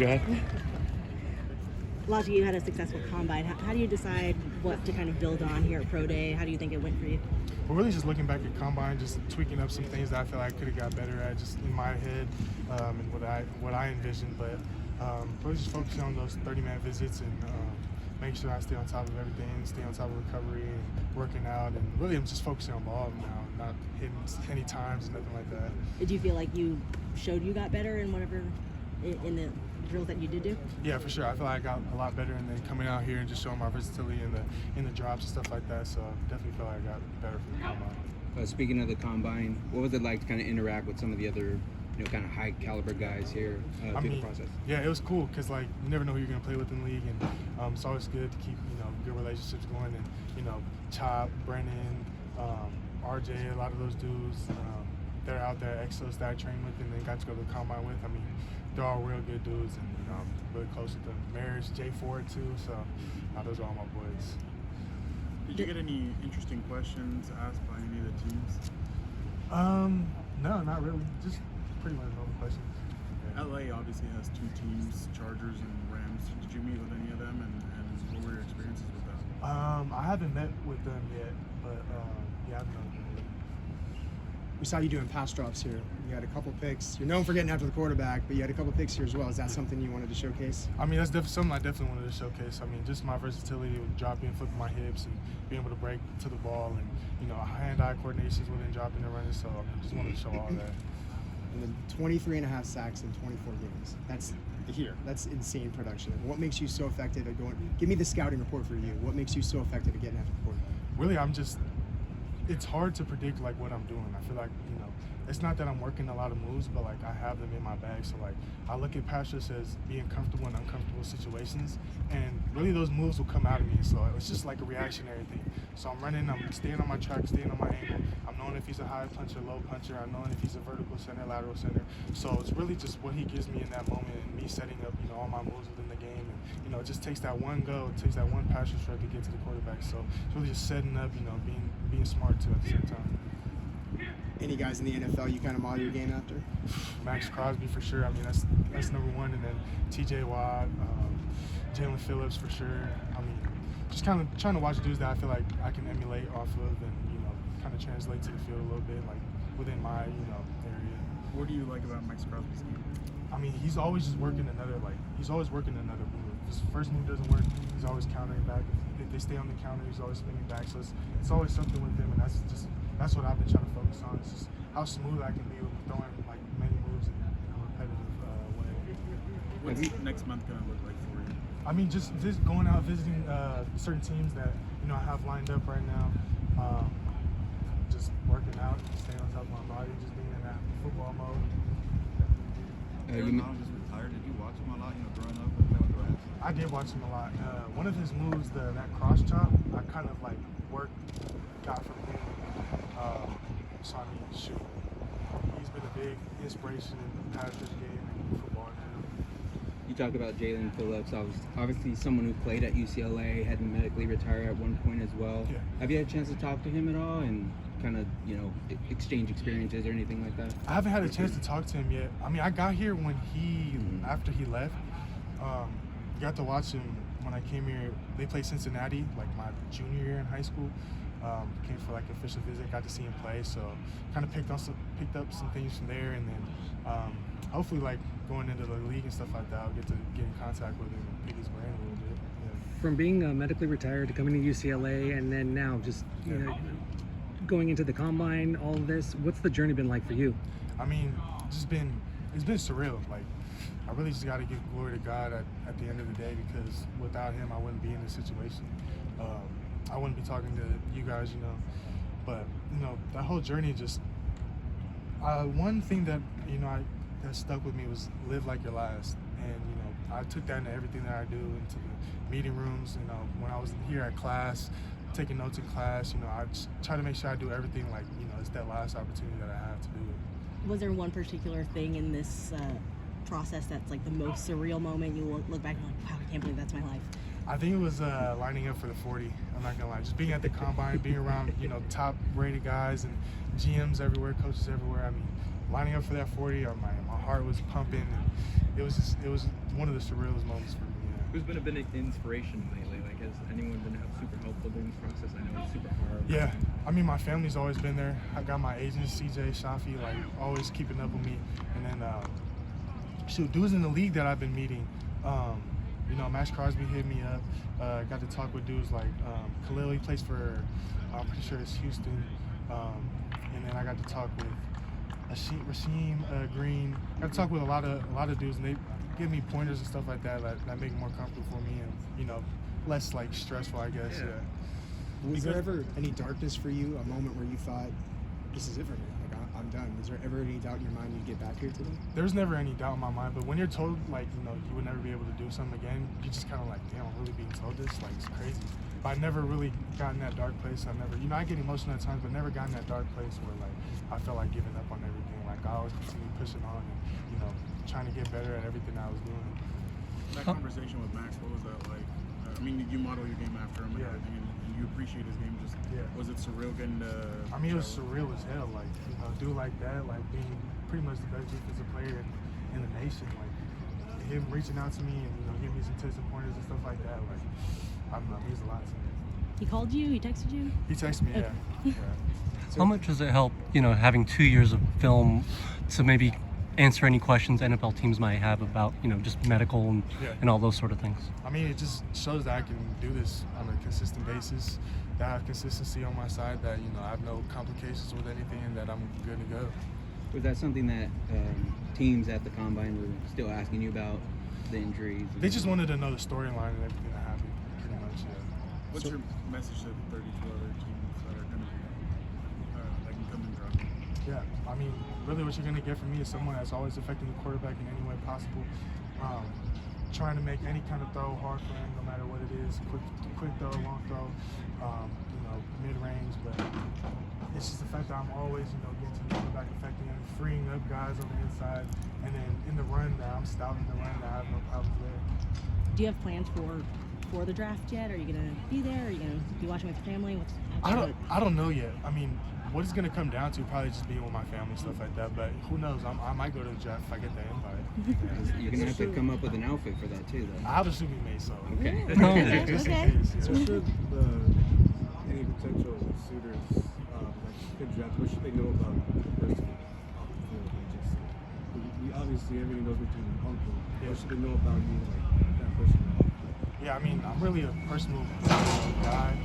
Go ahead. Laju, you had a successful combine. How do you decide what to kind of build on here at Pro Day? How do you think it went for you? We're really just looking back at combine, just tweaking up some things that I feel like I could have got better at, just in my head and what I envisioned. But really just focusing on those 30-man visits and making sure I stay on top of everything, stay on top of recovery and working out. And really, I'm just focusing on ball now, not hitting any times, nothing like that. Did you feel like you showed you got better in whatever in the drills that you did do? Yeah, for sure. I feel like I got a lot better, and then coming out here and just showing my versatility in the drops and stuff like that. So definitely feel like I got better from the combine. Speaking of the combine, what was it like to kind of interact with some of the other, kind of high caliber guys here through the process? Yeah, it was cool because like you never know who you're gonna play with in the league, and it's always good to keep good relationships going. And Chop, Brennan, RJ, a lot of those dudes. They're out there, exos that I train with, and then got to go to the combine with. I mean, they're all real good dudes, and I'm really close with them. Marriage, Jay Ford too, so those are all my boys. Did you get any interesting questions asked by any of the teams? No, not really. Just pretty much normal questions. Yeah. LA obviously has two teams, Chargers and Rams. Did you meet with any of them, and what were your experiences with that? I haven't met with them yet, but yeah, I've known them. We saw you doing pass drops here. You had a couple picks. You're known for getting after the quarterback, but you had a couple picks here as well. Is that something you wanted to showcase? I mean, that's something I definitely wanted to showcase. I mean, just my versatility with dropping, flipping my hips, and being able to break to the ball, and hand-eye coordinations within dropping and running. So I mean, just wanted to show all that. And then 23.5 sacks in 24 games. That's insane production. What makes you so effective at going? Give me the scouting report for you. What makes you so effective at getting after the quarterback? Really, it's hard to predict like what I'm doing. I feel like it's not that I'm working a lot of moves, but like I have them in my bag. So like I look at pass rush as being comfortable in uncomfortable situations, and really those moves will come out of me. So it's just like a reactionary thing. So I'm running, I'm staying on my track, staying on my angle. I'm knowing if he's a high puncher, low puncher. I'm knowing if he's a vertical center, lateral center. So it's really just what he gives me in that moment, and me setting up all my moves within the game. And it just takes that one go, it takes that one pass rush to get to the quarterback. So it's really just setting up, being smart too at the same time. Any guys in the NFL you kind of model your game after? Max Crosby for sure. I mean, that's number one, and then T.J. Watt, Jalen Phillips for sure. I mean, just kind of trying to watch dudes that I feel like I can emulate off of, and kind of translate to the field a little bit, like within my area. What do you like about Max Crosby's game? I mean, he's always just working another move. If his first move doesn't work, he's always countering back. If they stay on the counter, he's always spinning back. So it's always something with him, and that's what I've been trying to focus on. It's just how smooth I can be with throwing like many moves in a repetitive way. What's next month gonna look like for you? I mean, just going out visiting certain teams that I have lined up right now. Just working out, staying on top of my body, just being in that football mode. McDannald just retired. Did you watch him a lot? Growing up with the Rams? I did watch him a lot. One of his moves, that cross chop, I kind of like got from him. So I mean, shoot, he's been a big inspiration in the pass rush game and football. You talked about Jalen Phillips, obviously someone who played at UCLA, had medically retired at one point as well. Yeah. Have you had a chance to talk to him at all and kind of, exchange experiences or anything like that? I haven't had a chance to talk to him yet. I mean, I got here when after he left. Got to watch him when I came here. They played Cincinnati, like my junior year in high school. Came for like an official visit, got to see him play, so kind of picked up some things from there, and then hopefully like going into the league and stuff like that, I'll get in contact with him and pick his brain a little bit. Yeah. From being medically retired to coming to UCLA, and then now just going into the combine, all of this, what's the journey been like for you? I mean, it's been surreal. Like, I really just got to give glory to God at the end of the day, because without him, I wouldn't be in this situation. I wouldn't be talking to you guys, But that whole journey just. One thing that that stuck with me was live like your last, and I took that into everything that I do, into the meeting rooms. When I was here at class, taking notes in class, I just try to make sure I do everything like it's that last opportunity that I have to do it. Was there one particular thing in this process that's like the most surreal moment you look back and like, wow, I can't believe that's my life? I think it was lining up for the 40. I'm not gonna lie, just being at the combine, being around top rated guys and GMs everywhere, coaches everywhere. I mean, lining up for that 40, my heart was pumping. And it was one of the surrealest moments for me. Yeah. Who's been a big inspiration lately? Like, has anyone been super helpful during this process? I know it's super hard. Yeah, I mean, my family's always been there. I got my agents, CJ, Shafi, like always keeping up with me. And then, shoot, dudes in the league that I've been meeting. You know, Max Crosby hit me up. Got to talk with dudes like Khalil. He plays for, I'm pretty sure it's Houston. And then I got to talk with Rasheem Green. Got to talk with a lot of dudes, and they give me pointers and stuff like that that make it more comfortable for me, and you know, less like stressful, I guess. Yeah. Was there ever any darkness for you? A moment where you thought, "This is it for me. Like I'm done." Was there ever any doubt in your mind you'd get back here today? There was never any doubt in my mind, but when you're told like you know you would never be able to do something again, you just kind of like, damn, I'm really being told this. Like it's crazy. But I never really got in that dark place. I never, you know, I get emotional at times, but never got in that dark place where like I felt like giving up on everything. Like I always continue pushing on and you know trying to get better at everything I was doing. That conversation with Max, what was that like? I mean, you model your game after him and everything, and you appreciate his game. Just was it surreal getting to? I mean, it was surreal as hell. Like you know, a dude like that, like being pretty much the best defensive player in the nation. Like him reaching out to me and you know giving me some tips and pointers and stuff like that. Like I don't know, it means a lot to me. He called you? He texted you? He texted me, yeah. How much does it help, you know, having 2 years of film to maybe answer any questions NFL teams might have about, you know, just medical and all those sort of things? I mean, it just shows that I can do this on a consistent basis, that I have consistency on my side, that, you know, I have no complications with anything, and that I'm good to go. Was that something that teams at the combine were still asking you about, the injuries? They just wanted to know the storyline and everything that happened, pretty much, What's your message to the 32 other teams that are going to be that can come and drop? Yeah, I mean, really what you're going to get from me is someone that's always affecting the quarterback in any way possible. Trying to make any kind of throw hard for him, no matter what it is. Quick throw, long throw, you know, mid-range. But it's just the fact that I'm always, you know, getting to the quarterback, affecting him, freeing up guys on the inside. And then in the run, that I'm stopping the run, that I have no problems there. Do you have plans for the draft yet? Are you gonna be there? Are you gonna be watching with your family? I don't know yet. I mean, what it's gonna come down to probably just being with my family, stuff like that. But who knows? I might go to the draft if I get the invite. You're gonna have to come up with an outfit for that too, though. I have a suit be made, so Okay. Okay. So should any potential suitors like could draft, what should they know about the person off the field? We obviously everybody knows between your uncle. What should they know about you, like that person? Yeah, I mean, I'm really a personal guy.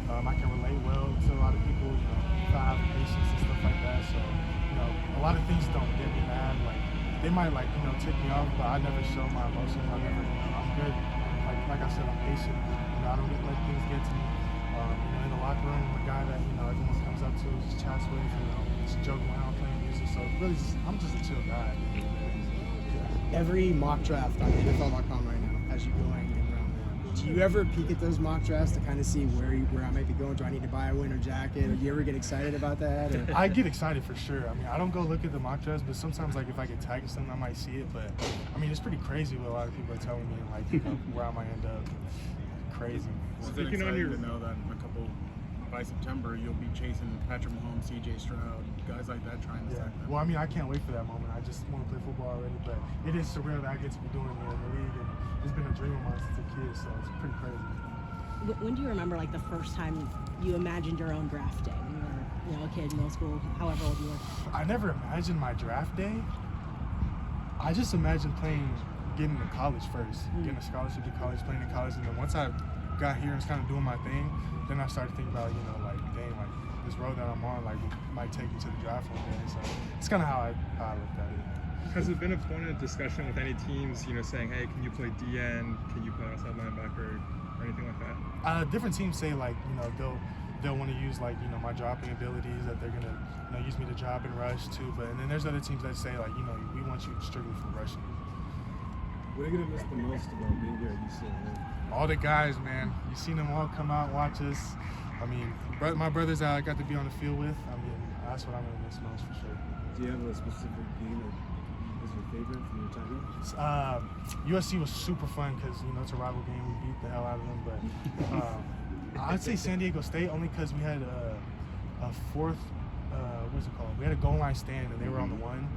I can relate well to a lot of people, you know, if I have patience and stuff like that. So, you know, a lot of things don't get me mad. Like, they might, like, you know, tick me off, but I never show my emotions. I never, you know, I'm good. Like I said, I'm patient. You know, I don't let things get to me. You know, in the locker room, I'm a guy that, you know, everyone comes up to, just chats with, you know, just joking around, playing music. So, really, I'm just a chill guy. Every mock draft on NFL.com right now has you going in round one. Do you ever peek at those mock drafts to kind of see where I might be going? Do I need to buy a winter jacket? Or do you ever get excited about that? Or? I get excited for sure. I mean, I don't go look at the mock drafts, but sometimes, like, if I get tagged in something, I might see it. But, I mean, it's pretty crazy what a lot of people are telling me, and, like, you know, where I might end up. Crazy. Is it exciting to know that by September you'll be chasing Patrick Mahomes, CJ Stroud, guys like that trying to sack them? Well, I mean, I can't wait for that moment. I just want to play football already, but it is surreal that I get to be doing it in the league, and it's been a dream of mine since a kid, so it's pretty crazy. When do you remember like the first time you imagined your own draft day? When you were, you know, a kid, middle school, however old you were? I never imagined my draft day. I just imagined getting to college first, getting a scholarship to college, playing in college, and then once I got here and was kind of doing my thing, then I started thinking about, you know, like, dang, like, this road that I'm on, like, might take me to the draft one day. So it's kind of how I looked at it. Has it been a point of discussion with any teams, you know, saying, hey, can you play DN, can you play outside linebacker, or anything like that? Different teams say, like, you know, they'll want to use, like, you know, my dropping abilities, that they're gonna, you know, use me to drop and rush too. And then there's other teams that say, like, you know, we want you strictly for rushing. What are you gonna miss the most about being here at UCLA? All the guys, man. You seen them all come out and watch us. I mean, my brothers that I got to be on the field with, I mean, that's what I'm going to miss most for sure. Do you have a specific game that is your favorite from your time here? USC was super fun because, you know, it's a rival game. We beat the hell out of them. But I'd say San Diego State only because we had a fourth, what's it called? We had a goal line stand and they were on the one.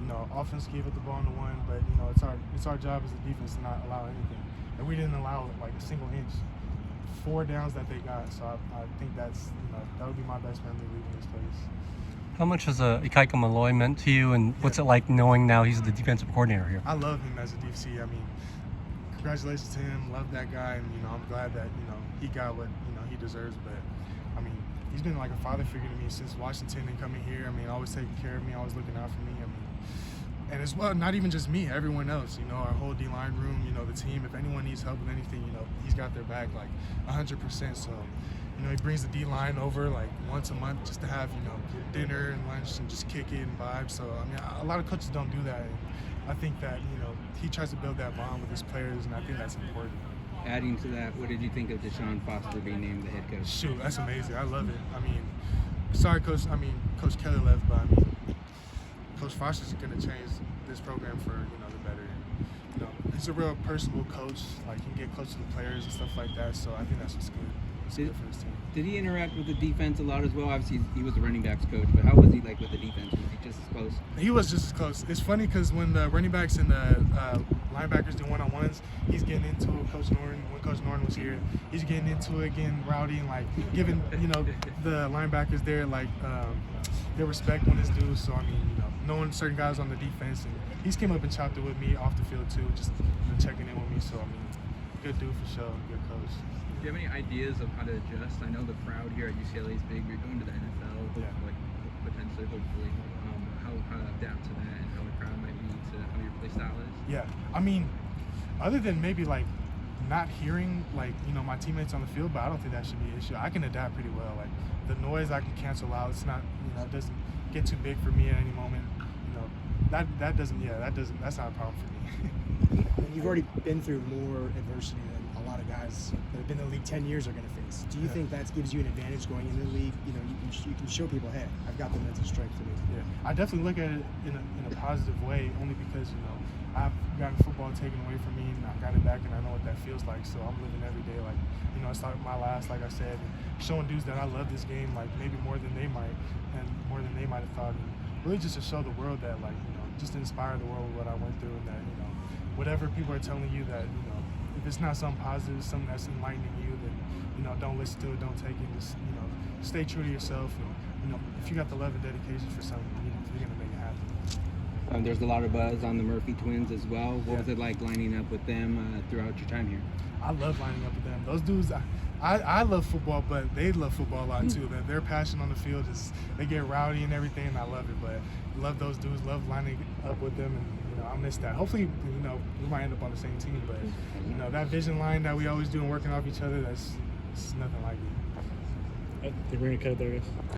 You know, offense gave up the ball in the one, but you know, it's our job as a defense to not allow anything. And we didn't allow like a single inch. 4 downs that they got, so I think that's, you know, that would be my best memory leaving this place. How much has Ikaika Malloy meant to you, and what's it like knowing now he's the defensive coordinator here? I love him as a DC. I mean, congratulations to him. Love that guy, and you know, I'm glad that, you know, he got what, you know, he deserves. But I mean, he's been like a father figure to me since Washington and coming here. I mean, always taking care of me, always looking out for me. I mean, and as well, not even just me, everyone else. You know, our whole D-line room. You know, the team. If anyone needs help with anything, you know, he's got their back like 100%. So, you know, he brings the D-line over like once a month just to have, you know, dinner and lunch and just kick it and vibe. So, I mean, a lot of coaches don't do that. And I think that, you know, he tries to build that bond with his players, and I think that's important. Adding to that, what did you think of Deshaun Foster being named the head coach? Shoot, that's amazing. I love it. I mean, sorry, Coach Kelly left, but I mean, Coach Foster's going to change this program for, you know, the better. You know, he's a real personable coach. Like, he can get close to the players and stuff like that. So I think that's what's good. It's good for his team. Did he interact with the defense a lot as well? Obviously, he was the running backs coach, but how was he like with the defense? Was he just as close? He was just as close. It's funny because when the running backs and the linebackers do one-on-ones, he's getting into it. Coach Norton, when Coach Norton was here, he's getting into it, getting rowdy, and like giving, you know, the linebackers their their respect on his dudes. So I mean, you know, knowing certain guys on the defense, and he's came up and chopped it with me off the field too, just, you know, checking in with me. So I mean, good dude for sure, good coach. Do you have any ideas of how to adjust? I know the crowd here at UCLA is big. You're going to the NFL, like potentially, hopefully. How to adapt to that, and how the crowd might be to how your play style is? Yeah, I mean, other than maybe like not hearing like, you know, my teammates on the field, but I don't think that should be an issue. I can adapt pretty well. Like the noise I can cancel out. It's not, you know, it doesn't get too big for me at any moment. You know, that's not a problem for me. And you've already been through more adversity than a lot of guys that have been in the league 10 years are going to face. Do you think that gives you an advantage going into the league? You know, you can show people, hey, I've got the mental strength to do it. Yeah, I definitely look at it in a positive way, only because, you know, I've gotten football taken away from me, and I got it back, and I know what that feels like. So I'm living every day like, you know, it's like my last, like I said, and showing dudes that I love this game, like maybe more than they might, and more than they might have thought, and really just to show the world that, like, you know, just to inspire the world with what I went through, and that, you know, whatever people are telling you that, you know, if it's not something positive, something that's enlightening you, then, you know, don't listen to it, don't take it. Just, you know, stay true to yourself. And, you know, if you got the love and dedication for something, you know, you're gonna make it happen. There's a lot of buzz on the Murphy twins as well. What was it like lining up with them throughout your time here? I love lining up with them. Those dudes, I love football, but they love football a lot too. Their passion on the field is, they get rowdy and everything, and I love it. But love those dudes, love lining up with them, and, you know, I miss that. Hopefully, you know, we might end up on the same team, but, you know, that vision line that we always do and working off each other, it's nothing like it. I think we're gonna cut it there, guys.